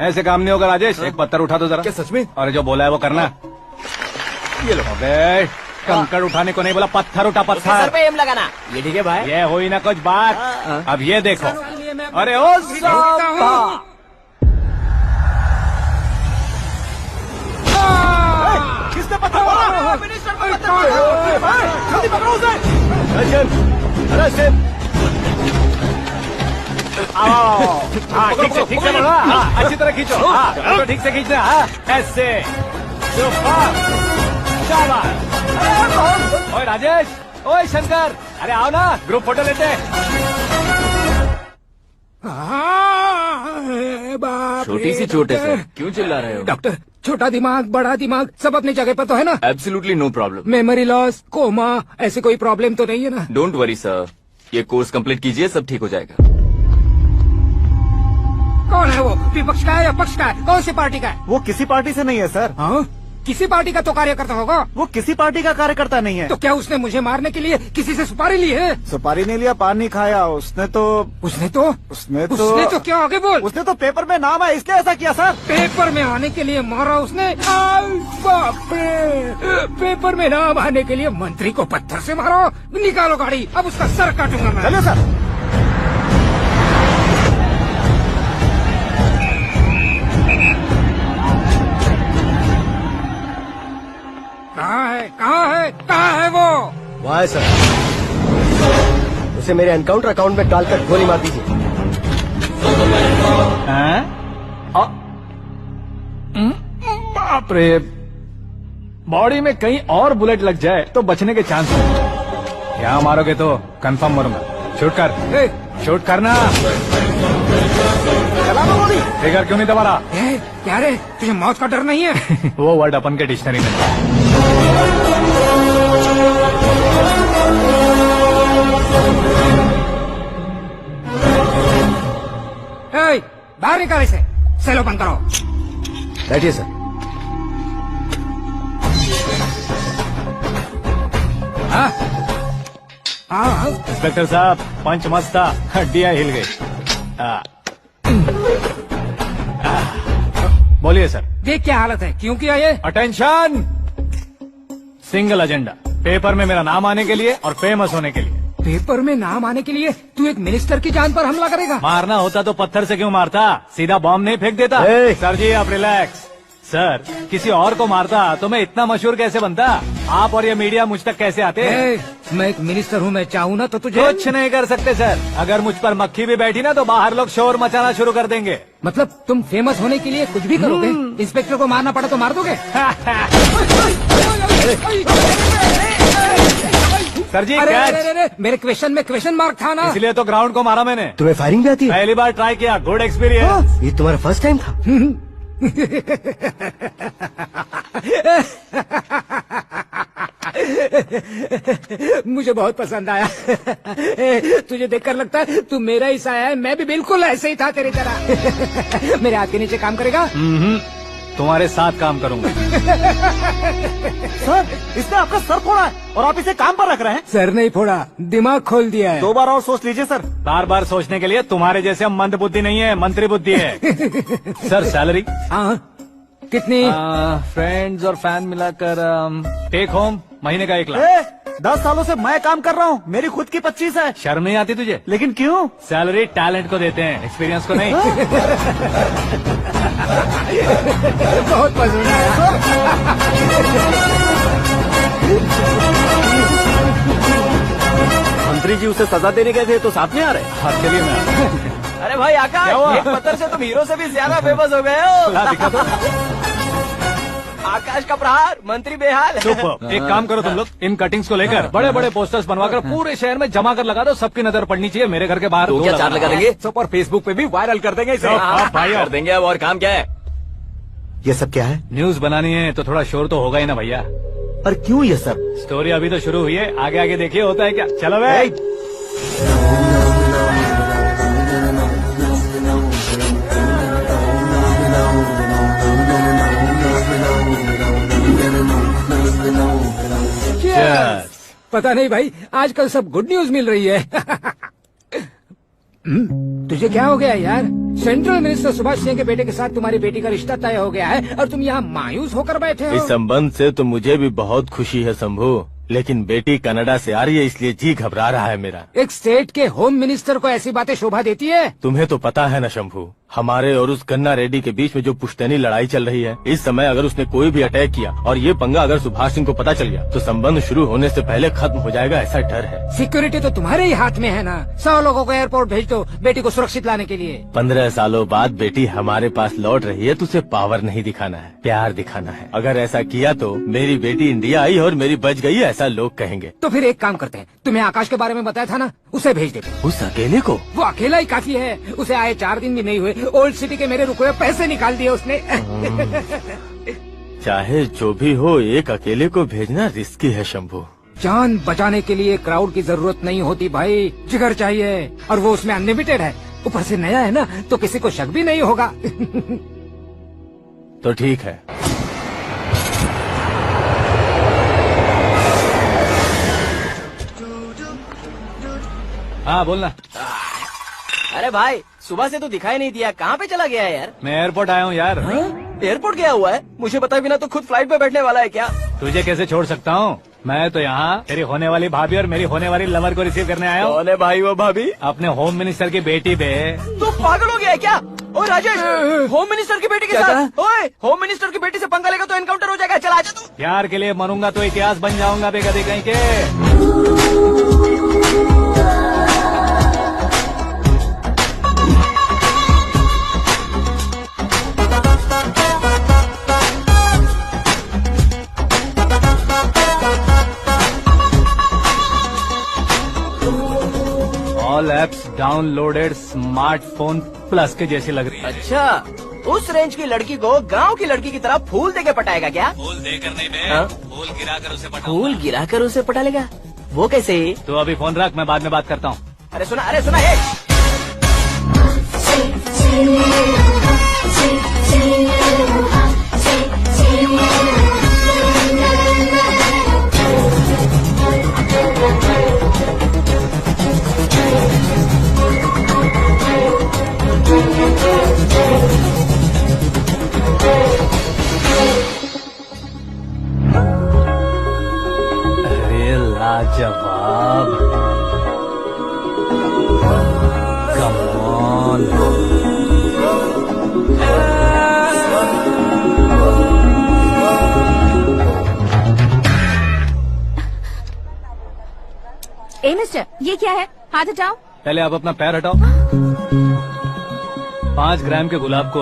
ऐसे काम नहीं होगा राजेश। एक पत्थर उठा दो जरा। क्या सच में? और जो बोला है वो करना। ये लो। अबे कंकड़ उठाने को नहीं बोला, पत्थर उठा सर पत्थर। पे एम लगाना। ये ठीक है भाई। ये हुई ना कुछ बात। अब ये देखो। अरे ओ साहब, किसने पत्थर मारा? जल्दी पकड़ो उसे। हाँ ठीक से पकड़ो। हाँ अच्छी तरह खींचो। हाँ तो ठीक से खींचना। हाँ ऐसे। शाबाश। ओए राजेश, ओए शंकर, अरे आओ ना, ग्रुप फोटो लेते हैं। छोटी सी चोट है सर, क्यों चिल्ला रहे हो? डॉक्टर, छोटा दिमाग बड़ा दिमाग सब अपनी जगह पर तो है ना? Absolutely no problem. Memory loss, coma, ऐसे कोई प्रॉब्लम तो नहीं है ना? डोंट वरी सर, ये कोर्स कंप्लीट कीजिए, सब ठीक हो जाएगा। कौन है वो? विपक्ष का है या पक्ष का है? कौन सी पार्टी का है? वो किसी पार्टी से नहीं है सर। हाँ? किसी पार्टी का तो कार्यकर्ता होगा। वो किसी पार्टी का कार्यकर्ता नहीं है। तो क्या उसने मुझे मारने के लिए किसी से सुपारी ली है? सुपारी नहीं लिया, पान नहीं खाया। उसने तो क्या आगे बोल? उसने तो पेपर में नाम है इसलिए ऐसा किया सर। पेपर में आने के लिए मारा उसने? बाप रे! पेपर में नाम आने के लिए मंत्री को पत्थर से मारो? निकालो गाड़ी, अब उसका सर काटूंगा मैं। चलो सर। कहाँ है वो? वहाँ है सर। उसे मेरे एनकाउंटर अकाउंट में डालकर गोली मार दीजिए। बाप रे, बॉडी में कहीं और बुलेट लग जाए तो बचने के चांस हैं। यहाँ मारोगे तो कंफर्म मरूंगा। शूट कर, शूट करना। चला दो गोली। फिगर क्यों नहीं दबा रहा? क्या रे, तुझे मौत का डर नहीं है? वो वर्ड अपन के डिक्शनरी में। बाहर निकाल इसे। सेलो बंद करो। बैठिए सर। हाँ इंस्पेक्टर साहब, पंच मस्त था, हड्डियां हिल गई। बोलिए सर। देख क्या हालत है, क्यों किया ये? अटेंशन, सिंगल एजेंडा, पेपर में मेरा नाम आने के लिए और फेमस होने के लिए। पेपर में नाम आने के लिए तू एक मिनिस्टर की जान पर हमला करेगा? मारना होता तो पत्थर से क्यों मारता, सीधा बॉम्ब नहीं फेंक देता। सर जी आप रिलैक्स। सर, किसी और को मारता तो मैं इतना मशहूर कैसे बनता? आप और ये मीडिया मुझ तक कैसे आते? मैं एक मिनिस्टर हूँ, मैं चाहूँ ना तो तुझे कुछ नहीं कर सकते सर। अगर मुझ पर मक्खी भी बैठी ना तो बाहर लोग शोर मचाना शुरू कर देंगे। मतलब तुम फेमस होने के लिए कुछ भी करोगे? इंस्पेक्टर को मारना पड़ा तो मार दोगे? सर जी अरे, मेरे क्वेश्चन में क्वेश्चन मार्क था ना, इसलिए तो ग्राउंड को मारा मैंने। तुम्हें फायरिंग भी आती है? पहली बार ट्राई किया, गुड एक्सपीरियंस। ये तुम्हारा फर्स्ट टाइम था? मुझे बहुत पसंद आया। तुझे देखकर लगता है तू मेरा ही साया है। मैं भी बिल्कुल ऐसे ही था तेरी तरह। मेरे हाथ के नीचे काम करेगा? तुम्हारे साथ काम करूंगा। सर, इसने आपका सर फोड़ा है और आप इसे काम पर रख रहे हैं। सर नहीं फोड़ा, दिमाग खोल दिया है। 2 बार और सोच लीजिए सर। बार बार सोचने के लिए तुम्हारे जैसे मंद बुद्धि नहीं है, मंत्री बुद्धि है। Sir salary? हाँ, कितनी? फ्रेंड्स और फैन मिलाकर टेक होम महीने का 1 लाख। 10 सालों से मैं काम कर रहा हूँ, मेरी खुद की 25 है। शर्म नहीं आती तुझे? लेकिन क्यों? सैलरी टैलेंट को देते हैं, एक्सपीरियंस को नहीं। बहुत पसंद आया। मंत्री जी उसे सजा देने गए थे तो साथ में आ रहे? हाँ चलिए मैं। अरे भाई आकाश, एक पत्थर से तुम हीरो से भी ज्यादा फेमस हो गए हो। दिखा दो। आकाश का प्रहार, मंत्री बेहाल। सुपर। एक काम करो तुम लोग, इन कटिंग्स को लेकर बड़े बड़े पोस्टर्स बनवाकर पूरे शहर में जमा कर लगा दो। सबकी नजर पड़नी चाहिए। मेरे घर के बाहर तो क्या 4 लगा देंगे? सब और फेसबुक पे भी वायरल कर देंगे इसे। भाई कर देंगे। अब और काम क्या है? ये सब क्या है? न्यूज बनानी है तो थोड़ा शोर तो होगा ही ना भैया। और क्यों ये सब? स्टोरी अभी तो शुरू हुई है, आगे आगे देखिए होता है क्या। चलो भाई। पता नहीं भाई, आजकल सब गुड न्यूज मिल रही है। तुझे क्या हो गया यार? सेंट्रल मिनिस्टर सुभाष सिंह के बेटे के साथ तुम्हारी बेटी का रिश्ता तय हो गया है और तुम यहाँ मायूस होकर बैठे हो। इस संबंध से तो मुझे भी बहुत खुशी है शंभू, लेकिन बेटी कनाडा से आ रही है इसलिए जी घबरा रहा है मेरा। एक स्टेट के होम मिनिस्टर को ऐसी बातें शोभा देती है? तुम्हें तो पता है न शंभू, हमारे और उस गन्ना रेड्डी के बीच में जो पुश्तैनी लड़ाई चल रही है, इस समय अगर उसने कोई भी अटैक किया और ये पंगा अगर सुभाष सिंह को पता चल गया तो संबंध शुरू होने से पहले खत्म हो जाएगा, ऐसा डर है। सिक्योरिटी तो तुम्हारे ही हाथ में है ना। 100 लोगों को एयरपोर्ट भेज दो बेटी को सुरक्षित लाने के लिए। 15 सालों बाद बेटी हमारे पास लौट रही है तो उसे पावर नहीं दिखाना है, प्यार दिखाना है। अगर ऐसा किया तो मेरी बेटी इंडिया आई और मेरी बच गई, ऐसा लोग कहेंगे। तो फिर एक काम करते हैं, तुम्हें आकाश के बारे में बताया था ना, उसे भेज देते। उस अकेले को? वो अकेला ही काफी है। उसे आए 4 दिन भी नहीं हुए, ओल्ड सिटी के मेरे रुके हुए पैसे निकाल दिए उसने। चाहे जो भी हो, एक अकेले को भेजना रिस्की है शंभू। जान बचाने के लिए क्राउड की जरूरत नहीं होती भाई, जिगर चाहिए, और वो उसमें अनलिमिटेड है। ऊपर से नया है ना, तो किसी को शक भी नहीं होगा। तो ठीक है। हाँ बोलना। अरे भाई सुबह से तो दिखाई नहीं दिया, कहाँ पे चला गया है यार? मैं एयरपोर्ट आया हूँ यार। एयरपोर्ट गया हुआ है? मुझे बताए बिना तो खुद फ्लाइट पे बैठने वाला है क्या? तुझे कैसे छोड़ सकता हूँ? मैं तो यहाँ तेरी होने वाली भाभी और मेरी होने वाली लवर को रिसीव करने आया हूँ। कौन है भाई वो भाभी? अपने होम मिनिस्टर की बेटी पे। तू पागल हो गया है क्या? ओए राजेश, होम मिनिस्टर की बेटी के साथ? ओए, होम मिनिस्टर की बेटी से पंगा लेगा तो एनकाउंटर हो जाएगा। चल आजा तू। प्यार के लिए मरूंगा तो इतिहास बन जाऊंगा बेगदी कहीं के। All apps downloaded smartphone plus के जैसी लग रही है। अच्छा, उस रेंज की लड़की को गांव की लड़की की तरह फूल दे के पटाएगा क्या? फूल देकर नहीं बे, हाँ? फूल गिराकर उसे पटा। फूल गिराकर उसे पटा लेगा? वो कैसे? तो अभी फोन रख, मैं बाद में बात करता हूँ। अरे सुना हे। अरे लाजवाब, कम ऑन। ए मिस्टर, ये क्या है? हाथ हटाओ। पहले आप अपना पैर हटाओ। 5 ग्राम के गुलाब को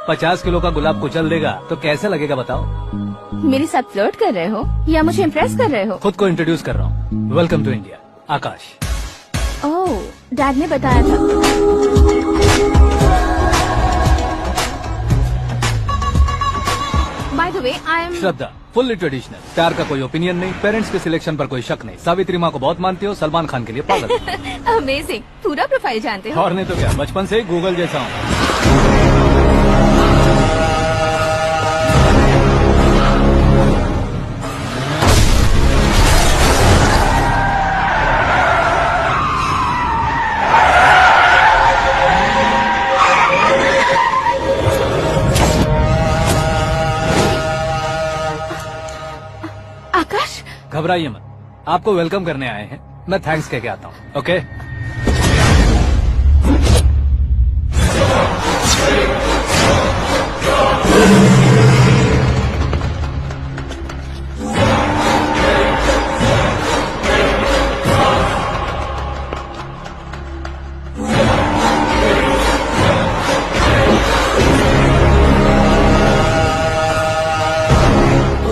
50 किलो का गुलाब कुचल देगा तो कैसे लगेगा बताओ? मेरे साथ फ्लर्ट कर रहे हो या मुझे इम्प्रेस कर रहे हो? खुद को इंट्रोड्यूस कर रहा हूँ। Welcome to India, Aakash. Oh, dad ने बताया था। By the way, I am Shraddha, fully traditional. प्यार का कोई ओपिनियन नहीं, पेरेंट्स के सिलेक्शन पर कोई शक नहीं। सावित्री माँ को बहुत मानती हो, सलमान खान के लिए पागल। अमेजिंग, पूरा प्रोफाइल जानते हो। और नहीं तो क्या, बचपन से ही गूगल जैसा हूँ। आकाश, घबराइए मत, आपको वेलकम करने आए हैं। मैं थैंक्स कह के आता हूँ। ओके?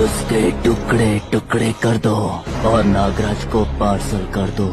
उसके टुकड़े टुकड़े कर दो और नागराज को पार्सल कर दो।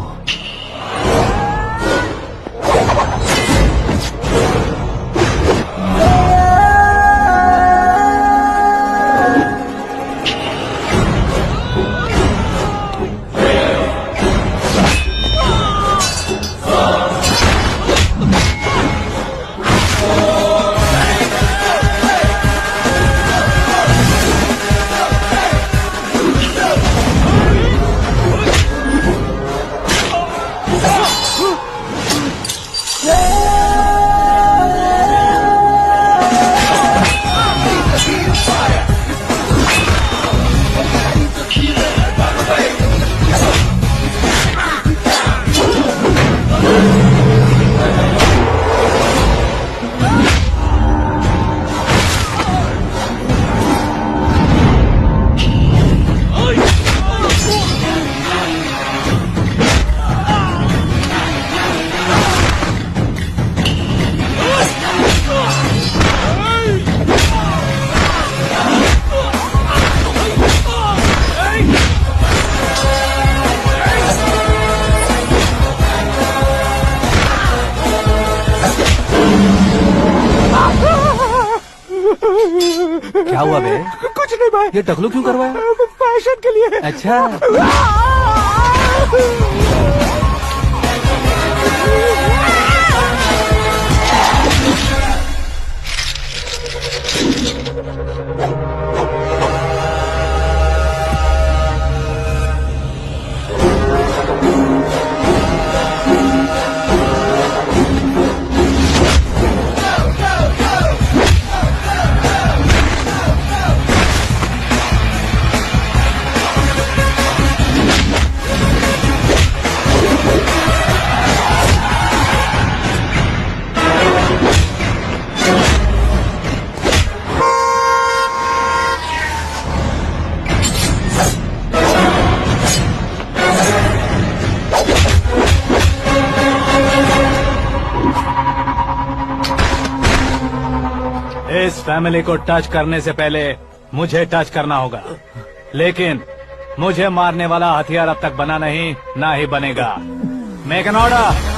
क्या हुआ बे? कुछ नहीं भाई, ये टकलू क्यों करवाया? फैशन के लिए। अच्छा, इस फैमिली को टच करने से पहले मुझे टच करना होगा, लेकिन मुझे मारने वाला हथियार अब तक बना नहीं, ना ही बनेगा। Make an order.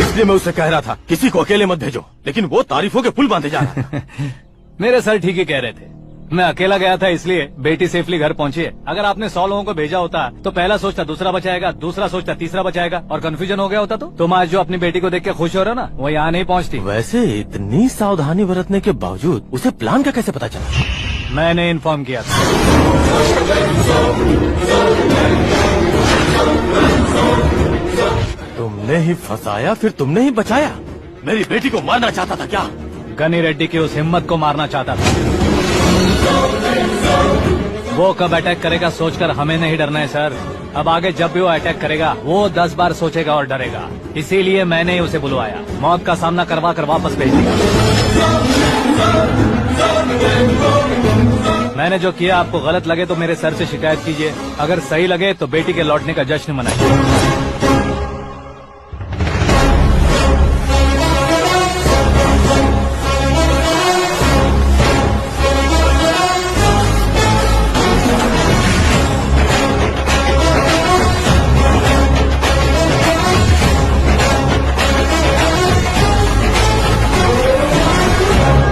इसलिए मैं उससे कह रहा था किसी को अकेले मत भेजो, लेकिन वो तारीफों के पुल बांधे जा रहा है। मेरे सर ठीक ही कह रहे थे। मैं अकेला गया था इसलिए बेटी सेफली घर पहुंची है। अगर आपने 100 लोगों को भेजा होता तो पहला सोचता दूसरा बचाएगा, दूसरा सोचता तीसरा बचाएगा, और कंफ्यूजन हो गया होता। तो तुम आज जो अपनी बेटी को देख के खुश हो रहे हो ना, वो यहाँ नहीं पहुँचती। वैसे इतनी सावधानी बरतने के बावजूद उसे प्लान का कैसे पता चला? मैंने इन्फॉर्म किया था। तुमने ही फंसाया, फिर तुमने ही बचाया। मेरी बेटी को मारना चाहता था क्या? गनी रेड्डी की उस हिम्मत को मारना चाहता था। वो कब अटैक करेगा सोचकर हमें नहीं डरना है सर। अब आगे जब भी वो अटैक करेगा वो 10 बार सोचेगा और डरेगा। इसीलिए मैंने ही उसे बुलवाया। मौत का सामना करवा कर वापस भेज दिया। मैंने जो किया आपको गलत लगे तो मेरे सर से शिकायत कीजिए, अगर सही लगे तो बेटी के लौटने का जश्न मनाइए।